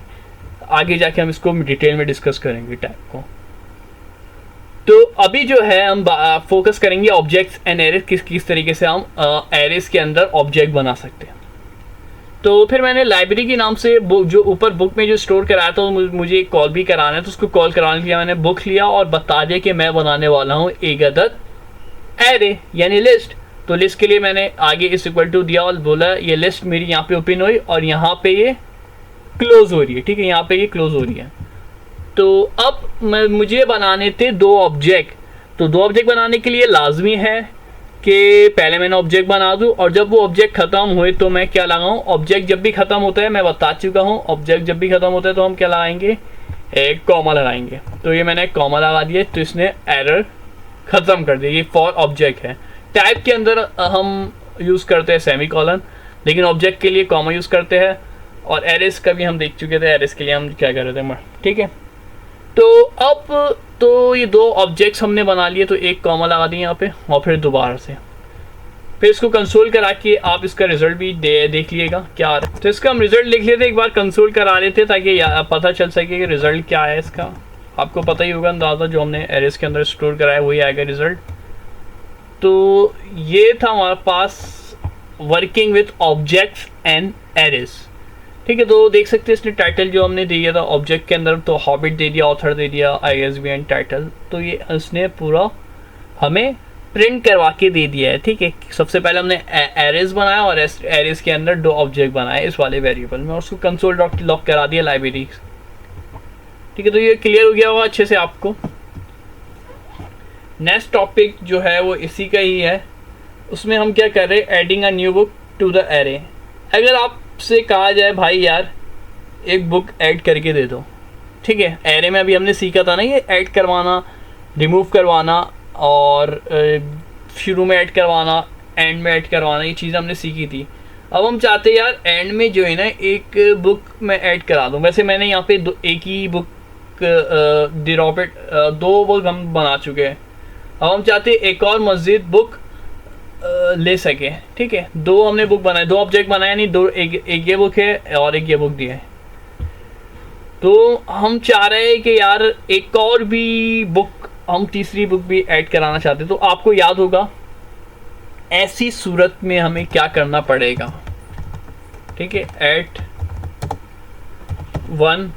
आगे जाके हम इसको डिटेल में डिस्कस करेंगे टाइप को। तो अभी जो है हम फोकस करेंगे ऑब्जेक्ट्स एंड एरेज, किस तरीके से हम एरेज के अंदर ऑब्जेक्ट बना सकते हैं। तो फिर मैंने लाइब्रेरी के नाम से बुक, जो ऊपर बुक में जो स्टोर कराया था, मुझे एक कॉल भी कराना है, तो उसको कॉल कराने के लिए मैंने बुक लिया और बता दिया कि मैं बनाने वाला हूँ एक अदद एरे यानी लिस्ट। तो लिस्ट के लिए मैंने आगे इस इक्वल टू दिया और बोला ये लिस्ट मेरी यहाँ पे ओपन हुई और यहाँ पे ये क्लोज हो रही है, ठीक है, यहाँ पे ये क्लोज हो रही है। तो अब मुझे बनाने थे 2 ऑब्जेक्ट। तो 2 ऑब्जेक्ट बनाने के लिए लाजमी है कि पहले मैंने ऑब्जेक्ट बना दूं और जब वो ऑब्जेक्ट खत्म हुए तो मैं क्या लगाऊं, ऑब्जेक्ट जब भी खत्म होता है, मैं बता चुका हूं, ऑब्जेक्ट जब भी खत्म होता है तो हम क्या लगाएंगे, एक कॉमा लगाएंगे। तो ये मैंने कॉमा लगा दिया, तो इसने एरर खत्म कर दिया। ये फॉर ऑब्जेक्ट है। टाइप के अंदर हम यूज़ करते हैं सेमीकोलन, लेकिन ऑब्जेक्ट के लिए कॉमा यूज़ करते हैं। और एरेस का भी हम देख चुके थे, एरेस के लिए हम क्या कर रहे थे, ठीक है। तो अब तो ये 2 ऑब्जेक्ट्स हमने बना लिए, तो एक कॉमा लगा दिए यहाँ पे और फिर दोबारा से फिर इसको कंसोल करा के आप इसका रिजल्ट भी देख लिएगा क्या आ रहा है। तो इसका हम रिजल्ट लिख लेते, एक बार कंसोल करा लेते ताकि पता चल सके कि रिजल्ट क्या है इसका। आपको पता ही होगा अंदाज़ा, जो हमने एरेस के अंदर स्टोर कराया वही आएगा रिजल्ट। तो ये था हमारे पास working with objects and arrays, ठीक है। तो देख सकते हैं इसने टाइटल जो हमने दिया था ऑब्जेक्ट के अंदर, तो हॉबिट दे दिया, ऑथर दे दिया, ISBN टाइटल, तो ये इसने पूरा हमें प्रिंट करवा के दे दिया है, ठीक है। सबसे पहले हमने एरेज बनाया और एरेज के अंदर 2 ऑब्जेक्ट बनाए इस वाले वेरिएबल में, और उसको कंसोल डॉट लॉग करा दिया लाइब्रेरी, ठीक है। तो ये क्लियर हो गया होगा अच्छे से आपको। नेक्स्ट टॉपिक जो है वो इसी का ही है, उसमें हम क्या कर रहे हैं, adding a new book to the array. अगर आपसे कहा जाए भाई यार एक बुक ऐड करके दे दो, ठीक है, एरे में अभी हमने सीखा था ना ये ऐड करवाना, रिमूव करवाना और शुरू में ऐड करवाना, एंड में ऐड करवाना, ये चीज़ हमने सीखी थी। अब हम चाहते हैं यार एंड में जो है ना एक बुक मैं ऐड करा दूँ। वैसे मैंने यहाँ पे एक ही बुक द रॉबर्ट 2 बुक हम बना चुके हैं। अब हम चाहते हैं एक और मस्जिद बुक ले सके, ठीक है। 2 हमने बुक बनाए, 2 ऑब्जेक्ट बनाए, नहीं 2, एक ये बुक है और एक ये बुक दी है। तो हम चाह रहे हैं कि यार एक और भी बुक, हम तीसरी बुक भी ऐड कराना चाहते हैं। तो आपको याद होगा ऐसी सूरत में हमें क्या करना पड़ेगा, ठीक है, ऐड 1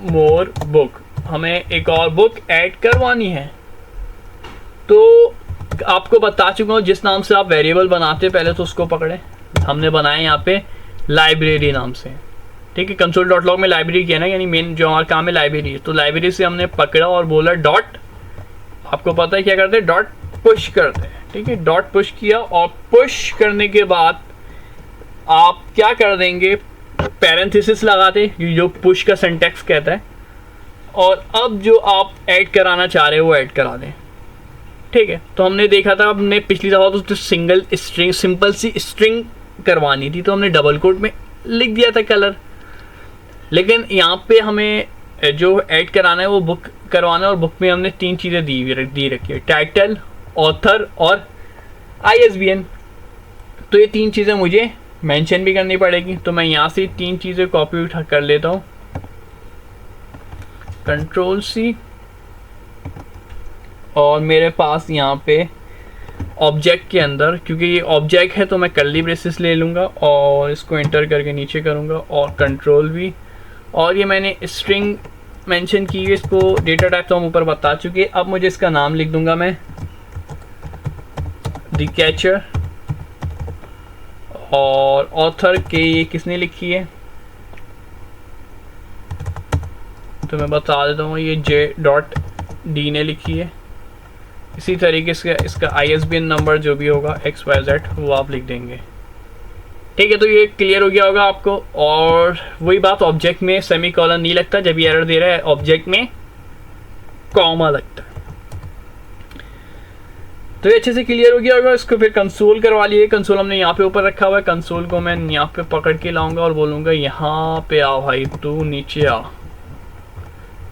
मोर बुक, हमें एक और बुक ऐड करवानी है। तो आपको बता चुका हूँ जिस नाम से आप वेरिएबल बनाते हैं पहले तो उसको पकड़े, हमने बनाया यहाँ पे लाइब्रेरी नाम से, ठीक है। कंसोल डॉट लॉग में लाइब्रेरी किया ना, यानी मेन जो हमारा काम है लाइब्रेरी है। तो लाइब्रेरी से हमने पकड़ा और बोला डॉट, आपको पता है क्या करते हैं, डॉट पुश करते हैं, ठीक है। डॉट पुश किया और पुश करने के बाद आप क्या कर देंगे, पैरेंथेसिस लगाते, जो पुश का सिंटैक्स कहता है, और अब जो आप ऐड कराना चाह रहे हो वो ऐड करा दें, ठीक है। तो हमने देखा था, हमने पिछली दफ़ा तो सिंगल स्ट्रिंग, सिंपल सी स्ट्रिंग करवानी थी, तो हमने डबल कोट में लिख दिया था कलर। लेकिन यहाँ पे हमें जो ऐड कराना है वो बुक करवाना है, और बुक में हमने 3 चीज़ें दी रखी है, टाइटल, ऑथर और ISBN। तो ये 3 चीज़ें मुझे मेंशन भी करनी पड़ेगी। तो मैं यहाँ से 3 चीज़ें कॉपी उठा कर लेता हूँ, Ctrl+C, और मेरे पास यहाँ पे ऑब्जेक्ट के अंदर, क्योंकि ये ऑब्जेक्ट है तो मैं कर्ली ब्रेसेस ले लूँगा और इसको एंटर करके नीचे करूँगा और Ctrl+V, और ये मैंने स्ट्रिंग मेंशन की है, इसको डेटा टाइप तो हम ऊपर बता चुके हैं। अब मुझे इसका नाम लिख दूँगा मैं द कैचर, और ऑथर के ये किसने लिखी है तो मैं बता देता हूँ, ये J.D ने लिखी है। इसी तरीके से इसका ISBN नंबर जो भी होगा XYZ वो आप लिख देंगे, ठीक है। तो ये क्लियर हो गया होगा आपको। और वही बात, ऑब्जेक्ट में सेमीकोलन नहीं लगता, जब ये एरर दे रहा है ऑब्जेक्ट में कॉमा लगता है। तो ये अच्छे से क्लियर हो गया होगा। इसको फिर कंसोल करवा लिए, कंसोल हमने यहाँ पे ऊपर रखा हुआ है, कंसोल को मैं यहाँ पे पकड़ के लाऊंगा और बोलूँगा यहाँ पे आ भाई, तू नीचे आ,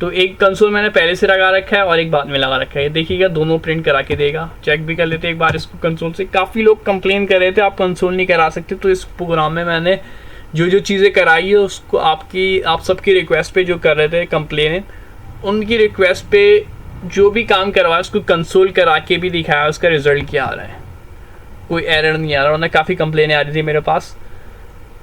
तो एक कंसोल मैंने पहले से लगा रखा है और एक बाद में लगा रखा है। देखिएगा दोनों प्रिंट करा के देगा। चेक भी कर लेते हैं एक बार इसको कंसोल से। काफ़ी लोग कंप्लेन कर रहे थे आप कंसोल नहीं करा सकते, तो इस प्रोग्राम में मैंने जो जो चीज़ें कराई है उसको आप सबकी रिक्वेस्ट पे जो कर रहे थे कंप्लेन, उनकी रिक्वेस्ट पे जो भी काम करवाया उसको कंसोल करा के भी दिखाया, उसका रिजल्ट क्या आ रहा है, कोई एरर नहीं आ रहा। उन्हें काफ़ी कंप्लेनें आ रही थी मेरे पास।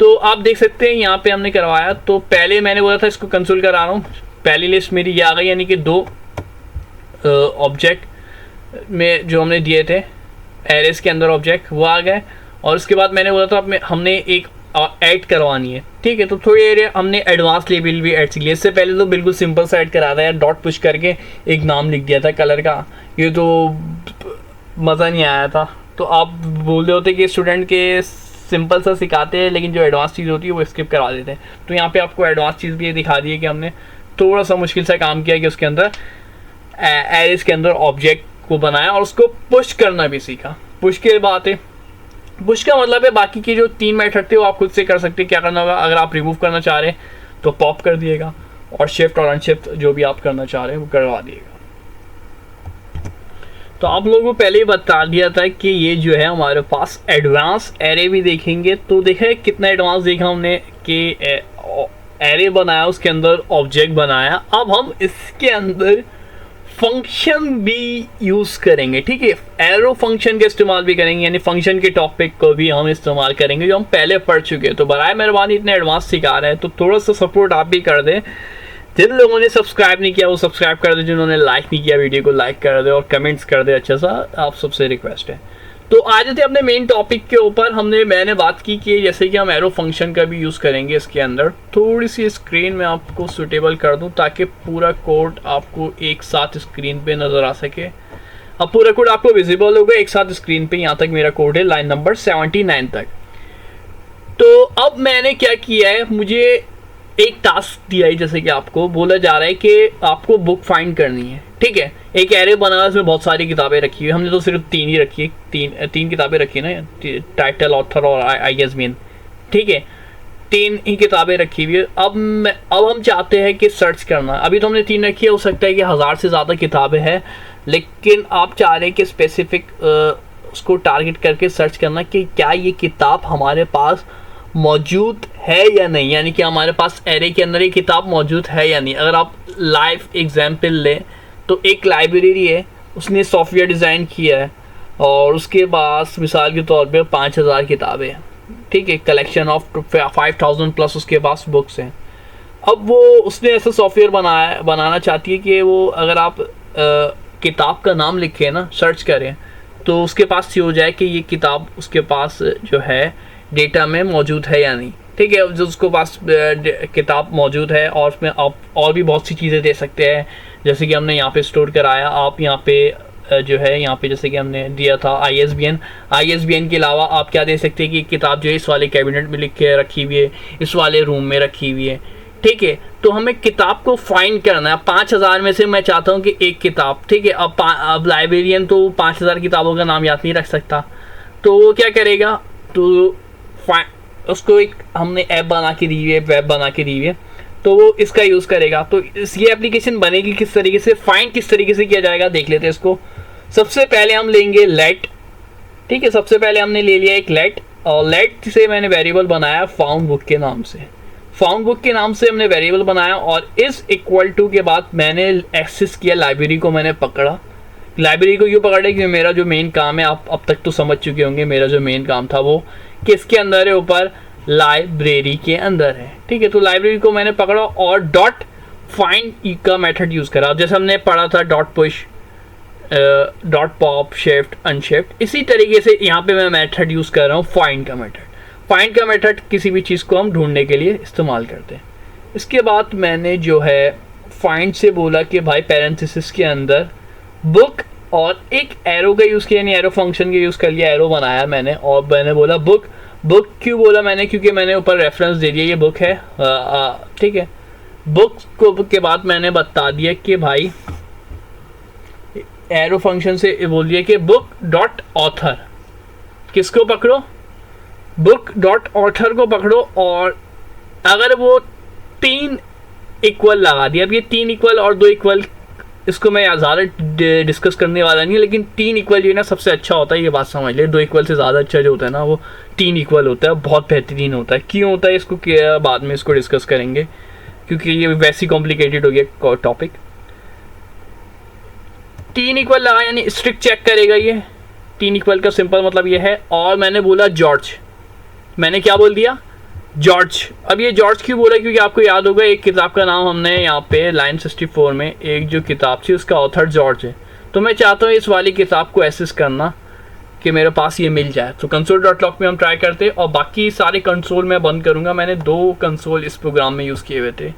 तो आप देख सकते हैं यहाँ पे हमने करवाया। तो पहले मैंने बोला था इसको कंसोल करा रहा हूँ, पहली लिस्ट मेरी ये आ गई, यानी कि 2 ऑब्जेक्ट में जो हमने दिए थे एरेस के अंदर ऑब्जेक्ट वो आ गए। और उसके बाद मैंने बोला था हमने एक ऐड करवानी है, ठीक है। तो थोड़ी देर हमने एडवांस लेवल भी ऐड सीख लिया। इससे पहले तो बिल्कुल सिंपल सा ऐड करा था यार, डॉट पुश करके एक नाम लिख दिया था कलर का, ये तो मज़ा नहीं आया था। तो आप बोल रहे होते कि स्टूडेंट के सिंपल सा सिखाते हैं लेकिन जो एडवांस चीज़ होती है वो स्किप करा देते हैं। तो यहाँ पे आपको एडवांस चीज़ भी दिखा दी है कि हमने थोड़ा सा मुश्किल सा काम किया कि उसके अंदर एरेस के अंदर ऑब्जेक्ट को बनाया और उसको पुश करना भी सीखा। पुश के बात है, पुश का मतलब है बाकी के जो 3 मेथड थे वो आप खुद से कर सकते हैं। क्या करना होगा, अगर आप रिमूव करना चाह रहे हैं तो पॉप कर दिएगा, और शिफ्ट और अनशिफ्ट जो भी आप करना चाह रहे हैं वो करवा दिएगा। तो आप लोगों को पहले ही बता दिया था कि ये जो है हमारे पास एडवांस एरे भी देखेंगे। तो देखा कितना एडवांस देखा हमने कि एरे बनाया, उसके अंदर ऑब्जेक्ट बनाया। अब हम इसके अंदर फंक्शन भी यूज़ करेंगे, ठीक है। एरो फंक्शन का इस्तेमाल भी करेंगे, यानी फंक्शन के टॉपिक को भी हम इस्तेमाल करेंगे जो हम पहले पढ़ चुके हैं। तो बराए मेहरबानी इतने एडवांस सिखा रहे हैं तो थोड़ा सा सपोर्ट आप भी कर दें। जिन लोगों ने सब्सक्राइब नहीं किया वो सब्सक्राइब कर दे, जिन्होंने लाइक नहीं किया वीडियो को लाइक कर दे और कमेंट्स कर दे। अच्छा सा आप सबसे रिक्वेस्ट है। तो आ जाते अपने मेन टॉपिक के ऊपर। मैंने बात की कि जैसे कि हम एरो फंक्शन का भी यूज़ करेंगे इसके अंदर। थोड़ी सी स्क्रीन में आपको सूटेबल कर दूं ताकि पूरा कोड आपको एक साथ स्क्रीन पे नज़र आ सके। अब पूरा कोड आपको विजिबल होगा एक साथ स्क्रीन पे। यहाँ तक मेरा कोड है लाइन नंबर 79 तक। तो अब मैंने क्या किया है, मुझे एक टास्क दिया है, जैसे कि आपको बोला जा रहा है कि आपको बुक फाइंड करनी है, ठीक है। एक एरे बना है, उसमें बहुत सारी किताबें रखी हुई। हमने तो सिर्फ 3 ही रखी है, तीन किताबें रखी ना, टाइटल, ऑथर और ISBN, ठीक है। 3 ही किताबें रखी हुई है। अब हम चाहते हैं कि सर्च करना। अभी तो हमने 3 रखी है, हो सकता है कि 1000 से ज़्यादा किताबें हैं, लेकिन आप चाह रहे हैं कि स्पेसिफिक उसको टारगेट करके सर्च करना कि क्या ये किताब हमारे पास मौजूद है या नहीं, यानी कि हमारे पास एरे के अंदर ये किताब मौजूद है या नहीं। अगर आप लाइव एग्जाम्पल लें तो एक लाइब्रेरी है, उसने सॉफ्टवेयर डिज़ाइन किया है और उसके पास मिसाल के तौर पे 5000 किताबें हैं, ठीक है। कलेक्शन ऑफ 5000 प्लस उसके पास बुक्स हैं। अब वो उसने ऐसा सॉफ्टवेयर बनाना चाहती है कि वो अगर आप किताब का नाम लिखें ना, सर्च करें, तो उसके पास ये हो जाए कि ये किताब उसके पास जो है डेटा में मौजूद है या नहीं, ठीक है। जो उसके पास किताब मौजूद है और उसमें आप और भी बहुत सी चीज़ें दे सकते हैं, जैसे कि हमने यहाँ पे स्टोर कराया। आप यहाँ पे जो है यहाँ पे जैसे कि हमने दिया था ISBN के अलावा आप क्या दे सकते हैं कि किताब जो है इस वाले कैबिनेट में लिख के रखी हुई है, इस वाले रूम में रखी हुई है, ठीक है। तो हमें किताब को फाइंड करना है। 5000 में से मैं चाहता हूँ कि एक किताब, ठीक है। अब लाइब्रेरियन तो 5000 किताबों का नाम याद नहीं रख सकता, तो वो क्या करेगा, तो उसको एक हमने ऐप बना के दी हुई है, वेब बना के दी हुई है, तो वो इसका यूज़ करेगा। तो ये एप्लीकेशन बनेगी किस तरीके से, फाइंड किस तरीके से किया जाएगा देख लेते हैं इसको। सबसे पहले हम लेंगे लेट, ठीक है। सबसे पहले हमने ले लिया एक लेट, और लेट से मैंने वेरिएबल बनाया फाउंड बुक के नाम से। फाउंड बुक के नाम से हमने वेरिएबल बनाया और इस इक्वल टू के बाद मैंने एक्सेस किया, लाइब्रेरी को मैंने पकड़ा। लाइब्रेरी को क्यों पकड़ा, क्योंकि मेरा जो मेन काम है, आप अब तक तो समझ चुके होंगे मेरा जो मेन काम था वो किसके अंदर है, ऊपर लाइब्रेरी के अंदर है, ठीक है। तो लाइब्रेरी को मैंने पकड़ा और डॉट फाइंड का मेथड यूज़ करा। जैसे हमने पढ़ा था dot push, dot pop, shift, unshift, इसी तरीके से यहाँ पे मैं मेथड यूज़ कर रहा हूँ फाइंड का मेथड। फाइंड का मेथड किसी भी चीज़ को हम ढूंढने के लिए इस्तेमाल करते हैं। इसके बाद मैंने जो है फाइंड से बोला कि भाई पैरेंथेसिस के अंदर बुक, और एक एरो का यूज़ किया, यानी एरो फंक्शन का यूज़ कर लिया, एरो बनाया मैंने और मैंने बोला बुक। बुक क्यों बोला मैंने, क्योंकि मैंने ऊपर रेफरेंस दे दिया ये बुक है, ठीक है। बुक को के बाद मैंने बता दिया कि भाई एरो फंक्शन से बोल दिया कि बुक डॉट ऑथर, किसको पकड़ो, बुक डॉट ऑथर को पकड़ो। और अगर वो 3 इक्वल लगा दिया। अब ये 3 इक्वल और 2 इक्वल, इसको मैं ज़्यादा डिस्कस करने वाला नहीं है, लेकिन 3 इक्वल जो है ना सबसे अच्छा होता है, ये बात समझ ले। 2 इक्वल से ज़्यादा अच्छा जो होता है ना वो 3 इक्वल होता है, बहुत बेहतरीन होता है। क्यों होता है इसको क्या बाद में इसको डिस्कस करेंगे, क्योंकि ये वैसे ही कॉम्प्लिकेटेड हो गया टॉपिक। 3 इक्वल लगा यानी स्ट्रिक्ट चेक करेगा ये। 3 इक्वल का सिंपल मतलब ये है। और मैंने बोला जॉर्ज, मैंने क्या बोल दिया, जॉर्ज। अब ये जॉर्ज क्यों बोला, क्योंकि आपको याद होगा एक किताब का नाम हमने यहाँ पे लाइन 64 में एक जो किताब थी उसका ऑथर जॉर्ज है। तो मैं चाहता हूँ इस वाली किताब को एसेस करना कि मेरे पास ये मिल जाए। तो console.log में हम ट्राई करते हैं, और बाकी सारे कंसोल मैं बंद करूँगा। मैंने 2 कंसोल इस प्रोग्राम में यूज़ किए हुए थे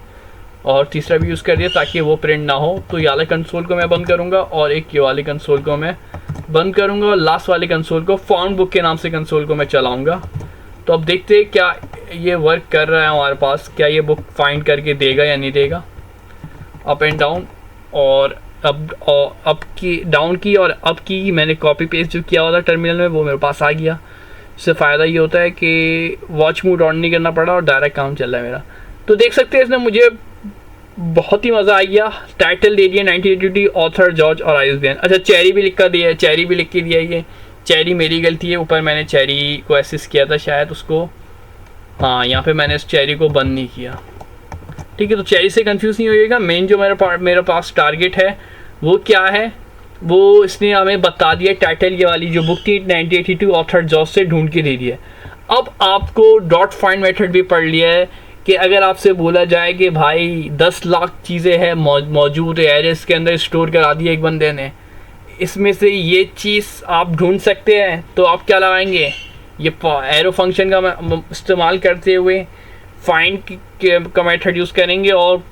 और तीसरा भी यूज़ कर दिया ताकि वो प्रिंट ना हो। तो ये वाले कंसोल को मैं बंद करूँगा और एक ये वाले कंसोल को मैं बंद करूँगा, और लास्ट वाले कंसोल को फाउंड बुक के नाम से कंसोल को मैं चलाऊँगा। तो अब देखते हैं क्या ये वर्क कर रहा है हमारे पास, क्या ये बुक फाइंड करके देगा या नहीं देगा। अप एंड डाउन, और अप की डाउन की और अप की मैंने कॉपी पेस्ट जो किया हुआ था टर्मिनल में वो मेरे पास आ गया। इससे फ़ायदा ये होता है कि वॉच मोड ऑन नहीं करना पड़ा और डायरेक्ट काम चल रहा है मेरा। तो देख सकते हैं इसने मुझे बहुत ही मज़ा आ गया। टाइटल दे दिया 1982, ऑथर जॉर्ज और आइसबैन। अच्छा चेरी भी लिख कर दिया है, चेरी भी लिख के दिया ये। चेरी मेरी गलती है, ऊपर मैंने चेरी को एसेस किया था शायद उसको, हाँ यहाँ पे मैंने इस चेरी को बंद नहीं किया। ठीक है, तो चेरी से कंफ्यूज नहीं होइएगा। मेन जो मेरे पास टारगेट है वो क्या है, वो इसने हमें बता दिया। टाइटल ये वाली जो बुक थी 1982 ऑथर जॉर्ज से ढूंढ के दे दिया। अब आपको डॉट फाइंड मेथड भी पढ़ लिया है कि अगर आपसे बोला जाए कि भाई 10 लाख चीज़ें हैं मौजूद है एरेस के अंदर स्टोर करा दिया एक बंदे ने, इसमें से ये चीज़ आप ढूंढ सकते हैं, तो आप क्या लगाएंगे, ये एरो फंक्शन का इस्तेमाल करते हुए फाइंड का मेथड यूज़ करेंगे, और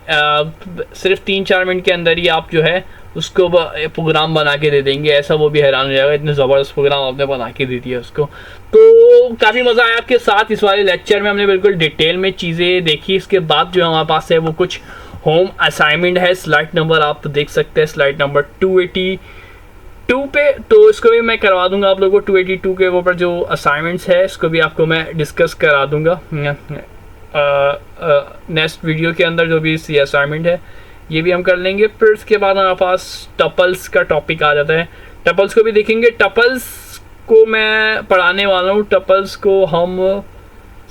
सिर्फ 3-4 मिनट के अंदर ही आप जो है उसको प्रोग्राम बना के दे देंगे। ऐसा वो भी हैरान हो जाएगा, इतने ज़बरदस्त प्रोग्राम आपने बना के दे दिया उसको। तो काफ़ी मज़ा आया आपके साथ इस वाले लेक्चर में। हमने बिल्कुल डिटेल में चीज़ें देखी। इसके बाद जो हमारे पास है वो कुछ होम असाइनमेंट है। स्लाइड नंबर आप देख सकते हैं, स्लाइड नंबर 282 पे। तो इसको भी मैं करवा दूंगा आप लोगों को। 282 के ऊपर जो असाइनमेंट्स है इसको भी आपको मैं डिस्कस करा दूंगा नेक्स्ट वीडियो के अंदर। जो भी सी असाइनमेंट है ये भी हम कर लेंगे। फिर उसके बाद हमारे पास टपल्स का टॉपिक आ जाता है, टपल्स को भी देखेंगे। टपल्स को मैं पढ़ाने वाला हूँ। टपल्स को हम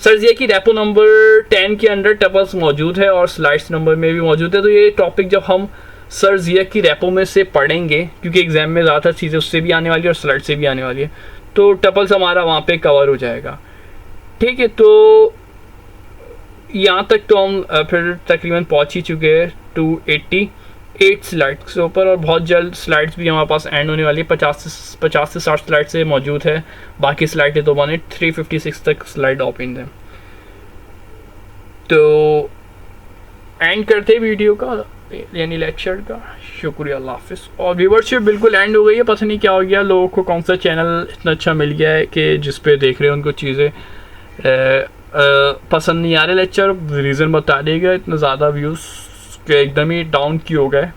सर्जिया की रेपो नंबर 10 के अंदर टपल्स मौजूद है और स्लाइड्स नंबर में भी मौजूद है। तो ये टॉपिक जब हम सर्जिया की रेपो में से पढ़ेंगे, क्योंकि एग्जाम में ज़्यादातर चीज़ें उससे भी आने वाली है और स्लाइड से भी आने वाली है, तो टपल्स हमारा वहाँ पे कवर हो जाएगा। ठीक है, तो यहाँ तक तो हम फिर तकरीबन पहुँच ही चुके हैं 288 स्लाइड्स के ऊपर, और बहुत जल्द स्लाइड्स भी हमारे पास एंड होने वाली है। 50 से 60 स्लाइड से मौजूद है, बाकी स्लाइडें तो बने 356 तक स्लाइड ओपन है। तो एंड करते हैं वीडियो का, यानी लेक्चर का। शुक्रिया, अल्लाह हाफिज़। और व्यूवरशिप बिल्कुल एंड हो गई है, पता नहीं क्या हो गया, लोगों को कौन सा चैनल इतना अच्छा मिल गया है कि जिस पे देख रहे हैं उनको चीज़ें पसंद नहीं आ रहे लेक्चर। रीज़न बता देगा, इतना ज़्यादा व्यूज़ के एकदम ही डाउन क्यों हो गए।